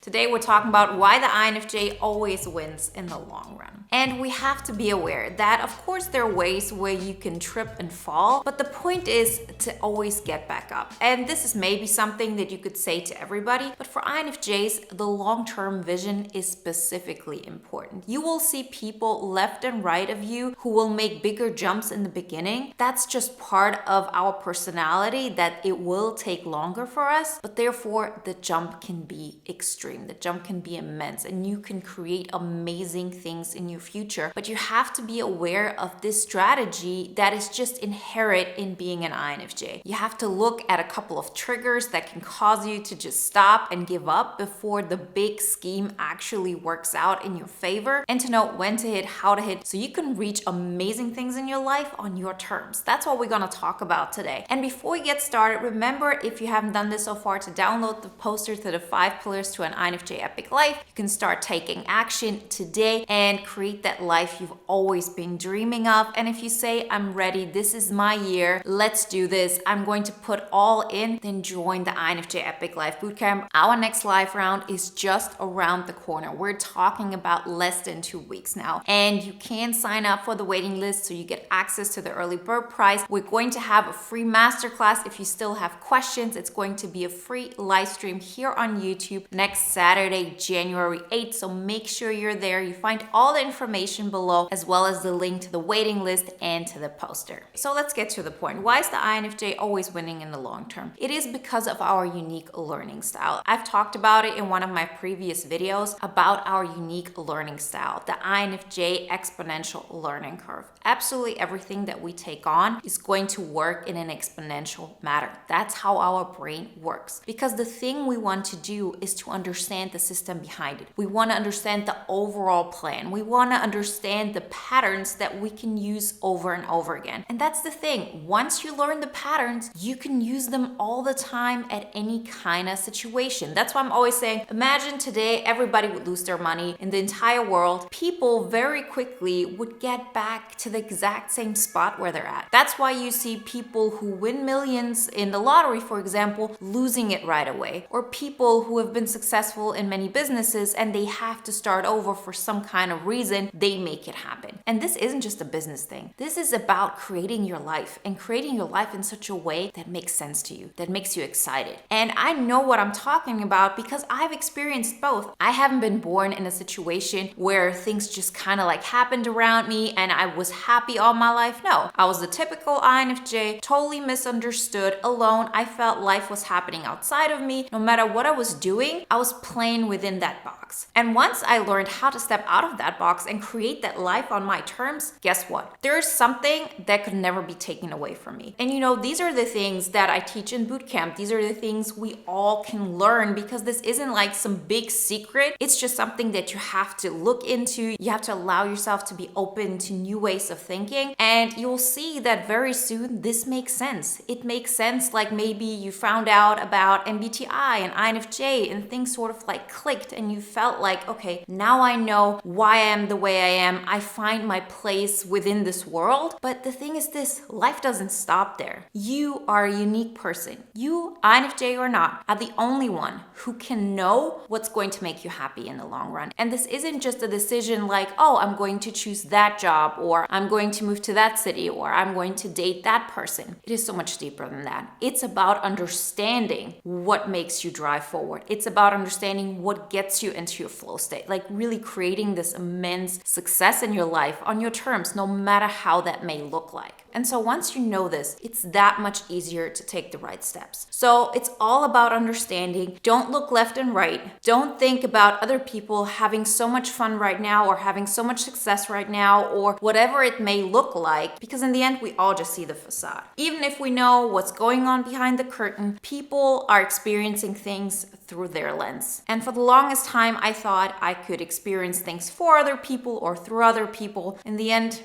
Today we're talking about why the INFJ always wins in the long run. And we have to be aware that of course there are ways where you can trip and fall, but the point is to always get back up. And this is maybe something that you could say to everybody, but for INFJs, the long-term vision is specifically important. You will see people left and right of you who will make bigger jumps in the beginning. That's just part of our personality, that it will take longer for us, but therefore the jump can be extreme. The jump can be immense and you can create amazing things in your future. But you have to be aware of this strategy that is just inherent in being an INFJ. You have to look at a couple of triggers that can cause you to just stop and give up before the big scheme actually works out in your favor, and to know when to hit, how to hit, so you can reach amazing things in your life on your terms. That's what we're going to talk about today. And before we get started, remember, if you haven't done this so far, to download the poster to the 5 pillars to an INFJ epic life. You can start taking action today and create that life you've always been dreaming of. And if you say, I'm ready, this is my year, let's do this, I'm going to put all in, then join the INFJ Epic Life Bootcamp. Our next live round is just around the corner. We're talking about less than 2 weeks now. And you can sign up for the waiting list so you get access to the early bird price. We're going to have a free masterclass. If you still have questions, it's going to be a free live stream here on YouTube next Saturday, January 8th. So make sure you're there. You find all the information below, as well as the link to the waiting list and to the poster. So let's get to the point. Why is the INFJ always winning in the long term? It is because of our unique learning style. I've talked about it in one of my previous videos about our unique learning style, the INFJ exponential learning curve. Absolutely everything that we take on is going to work in an exponential manner. That's how our brain works. Because the thing we want to do is to understand the system behind it. We want to understand the overall plan. We want to understand the patterns that we can use over and over again. And that's the thing. Once you learn the patterns, you can use them all the time at any kind of situation. That's why I'm always saying, imagine today everybody would lose their money in the entire world. People very quickly would get back to the exact same spot where they're at. That's why you see people who win millions in the lottery, for example, losing it right away. Or people who have been successful in many businesses and they have to start over for some kind of reason, they make it happen. And this isn't just a business thing. This is about creating your life, and creating your life in such a way that makes sense to you, that makes you excited. And I know what I'm talking about because I've experienced both. I haven't been born in a situation where things just kind of like happened around me and I was happy all my life. No, I was the typical INFJ, totally misunderstood, alone. I felt life was happening outside of me. No matter what I was doing, I was playing within that box. And once I learned how to step out of that box and create that life on my terms, guess what? There's something that could never be taken away from me. And these are the things that I teach in bootcamp. These are the things we all can learn, because this isn't like some big secret. It's just something that you have to look into. You have to allow yourself to be open to new ways of thinking. And you'll see that very soon this makes sense. It makes sense, like maybe you found out about MBTI and INFJ and things sort of like clicked and you felt like, okay, now I know why I am the way I am. I find my place within this world. But the thing is this, life doesn't stop there. You are a unique person. You, INFJ or not, are the only one who can know what's going to make you happy in the long run. And this isn't just a decision like, oh, I'm going to choose that job, or I'm going to move to that city, or I'm going to date that person. It is so much deeper than that. It's about understanding what makes you drive forward. It's about understanding what gets you into your flow state, like really creating this immense success in your life on your terms, no matter how that may look like. And so once you know this, it's that much easier to take the right steps. So it's all about understanding. Don't look left and right. Don't think about other people having so much fun right now or having so much success right now or whatever it may look like, because in the end, we all just see the facade. Even if we know what's going on behind the curtain, people are experiencing things through their lens. And for the longest time, I thought I could experience things for other people or through other people. In the end,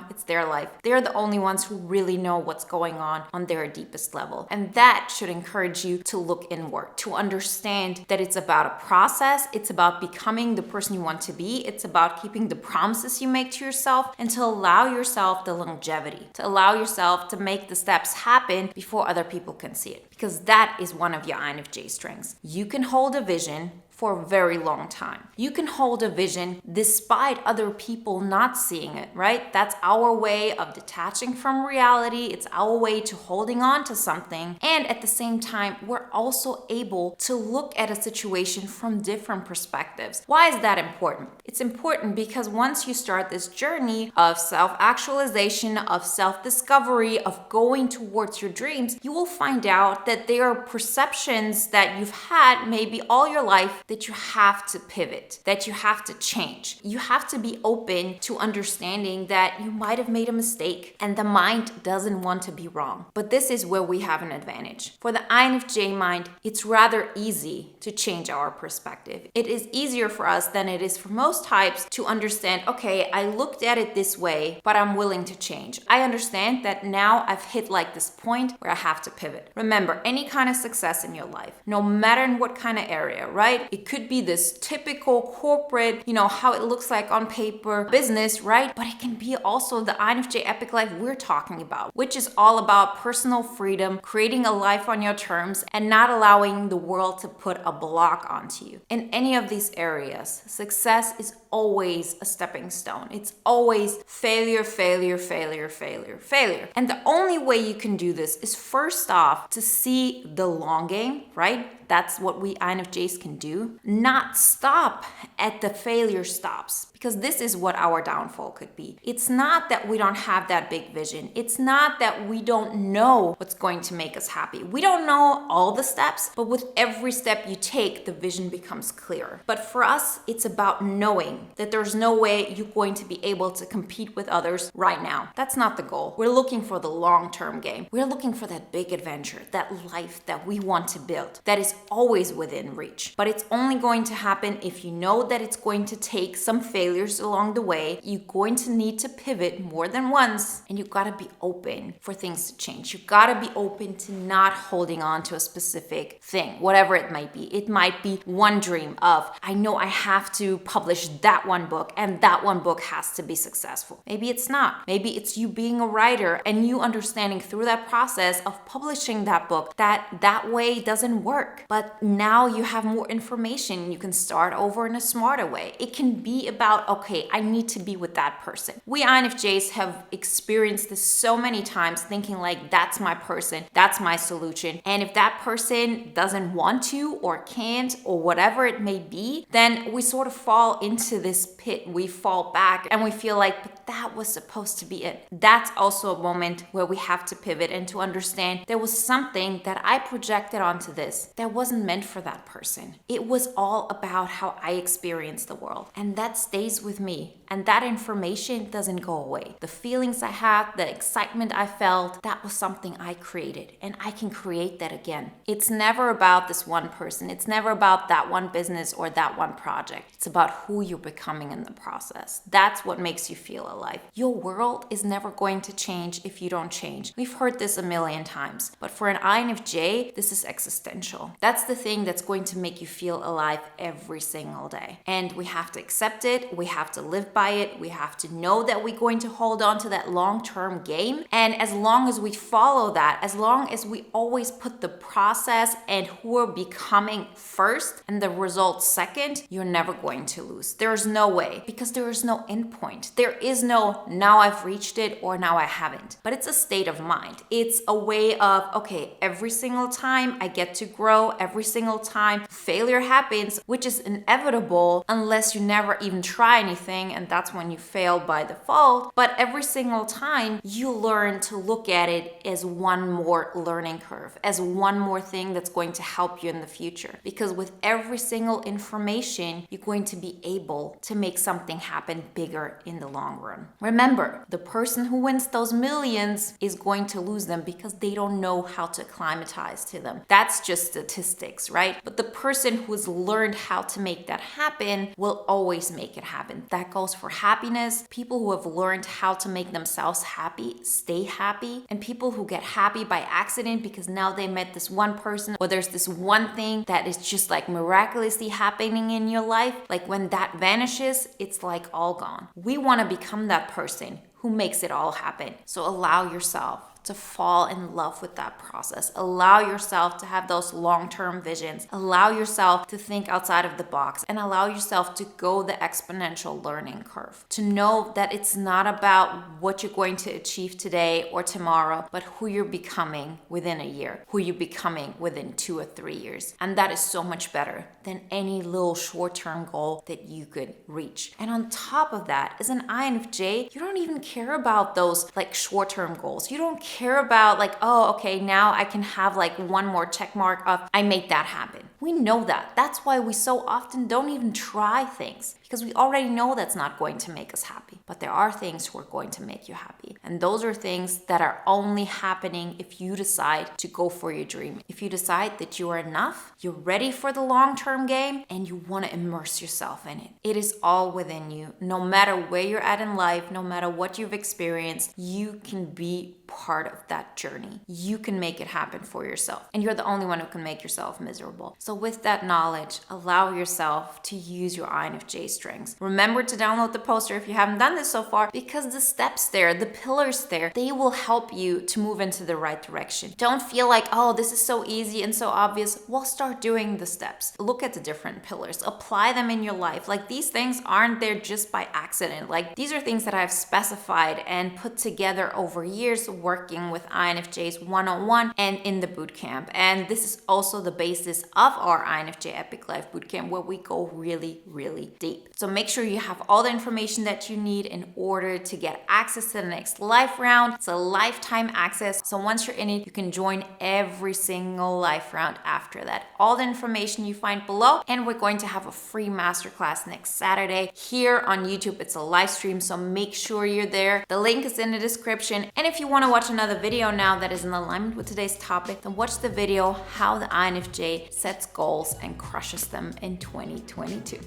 it's their life. They're the only ones who really know what's going on their deepest level. And that should encourage you to look inward, to understand that it's about a process. It's about becoming the person you want to be. It's about keeping the promises you make to yourself, and to allow yourself the longevity, to allow yourself to make the steps happen before other people can see it. Because that is one of your INFJ strengths. You can hold a vision for a very long time. You can hold a vision despite other people not seeing it, right? That's our way of detaching from reality. It's our way to holding on to something. And at the same time, we're also able to look at a situation from different perspectives. Why is that important? It's important because once you start this journey of self-actualization, of self-discovery, of going towards your dreams, you will find out that there are perceptions that you've had maybe all your life that you have to pivot, that you have to change. You have to be open to understanding that you might have made a mistake and the mind doesn't want to be wrong. But this is where we have an advantage. For the INFJ mind, it's rather easy to change our perspective. It is easier for us than it is for most types to understand, okay, I looked at it this way, but I'm willing to change. I understand that now I've hit like this point where I have to pivot. Remember, any kind of success in your life, no matter in what kind of area, right? It could be this typical corporate, how it looks like on paper business, right? But it can be also the INFJ epic life we're talking about, which is all about personal freedom, creating a life on your terms, and not allowing the world to put a block onto you. In any of these areas, success is always a stepping stone. It's always failure, failure, failure, failure, failure. And the only way you can do this is first off to see the long game, right? That's what we INFJs can do. Not stop at the failure stops, because this is what our downfall could be. It's not that we don't have that big vision. It's not that we don't know what's going to make us happy. We don't know all the steps, but with every step you take, the vision becomes clearer. But for us, it's about knowing that there's no way you're going to be able to compete with others right now. That's not the goal. We're looking for the long-term game. We're looking for that big adventure, that life that we want to build, that is always within reach. But it's only going to happen if you know that it's going to take some failures along the way. You're going to need to pivot more than once, and you gotta be open for things to change. You gotta be open to not holding on to a specific thing, whatever it might be. It might be one dream of, I know I have to publish that one book, and that one book has to be successful. Maybe it's not. Maybe it's you being a writer and you understanding through that process of publishing that book that way doesn't work. But now you have more information. You can start over in a smarter way. It can be about, okay, I need to be with that person. We INFJs have experienced this so many times, thinking like, that's my person, that's my solution. And if that person doesn't want to or can't or whatever it may be, then we sort of fall into this pit. We fall back and we feel like, but that was supposed to be it. That's also a moment where we have to pivot and to understand there was something that I projected onto this that wasn't meant for that person. It was all about how I experienced the world, and that stays with me. And that information doesn't go away. The feelings I had, the excitement I felt, that was something I created, and I can create that again. It's never about this one person. It's never about that one business or that one project. It's about who you're becoming in the process. That's what makes you feel alive. Your world is never going to change if you don't change. We've heard this a million times, but for an INFJ, this is existential. That's the thing that's going to make you feel alive every single day. And we have to accept it. We have to live by it. We have to know that we're going to hold on to that long-term game. And as long as we follow that, as long as we always put the process and who we're becoming first and the results second, you're never going to lose. There's no way, because there is no end point. There is no now I've reached it or now I haven't. But it's a state of mind. It's a way of, okay, every single time I get to grow, every single time failure happens, which is inevitable unless you never even try anything, and that's when you fail by default. But every single time you learn to look at it as one more learning curve, as one more thing that's going to help you in the future. Because with every single information, you're going to be able to make something happen bigger in the long run. Remember, the person who wins those millions is going to lose them because they don't know how to acclimatize to them. That's just statistics, right? But the person who's learned how to make that happen will always make it happen. That goes for happiness. People who have learned how to make themselves happy stay happy, and people who get happy by accident because now they met this one person or there's this one thing that is just like miraculously happening in your life, like when that vanishes, it's like all gone. We want to become that person who makes it all happen. So allow yourself to fall in love with that process. Allow yourself to have those long-term visions. Allow yourself to think outside of the box and allow yourself to go the exponential learning curve. To know that it's not about what you're going to achieve today or tomorrow, but who you're becoming within a year, who you're becoming within 2 or 3 years. And that is so much better than any little short-term goal that you could reach. And on top of that, as an INFJ, you don't even care about those like short-term goals. You don't care about like, oh, okay, now I can have like one more check mark of I made that happen. We know that. That's why we so often don't even try things, because we already know that's not going to make us happy. But there are things who are going to make you happy. And those are things that are only happening if you decide to go for your dream. If you decide that you are enough, you're ready for the long-term game, and you want to immerse yourself in it. It is all within you. No matter where you're at in life, no matter what you've experienced, you can be part of that journey. You can make it happen for yourself. And you're the only one who can make yourself miserable. So with that knowledge, allow yourself to use your INFJ strengths. Remember to download the poster if you haven't done this so far, because the steps there, the pillars there, they will help you to move into the right direction. Don't feel like, oh, this is so easy and so obvious. Well, start doing the steps. Look at the different pillars. Apply them in your life. Like, these things aren't there just by accident. Like, these are things that I've specified and put together over years working with INFJs one-on-one and in the bootcamp. And this is also the basis of our INFJ Epic Life Bootcamp, where we go really, really deep. So make sure you have all the information that you need in order to get access to the next life round. It's a lifetime access. So once you're in it, you can join every single life round after that. All the information you find below. And we're going to have a free masterclass next Saturday here on YouTube. It's a live stream, so make sure you're there. The link is in the description. And if you want to watch another video now that is in alignment with today's topic, then watch the video How the INFJ Sets Goals and Crushes Them in 2022.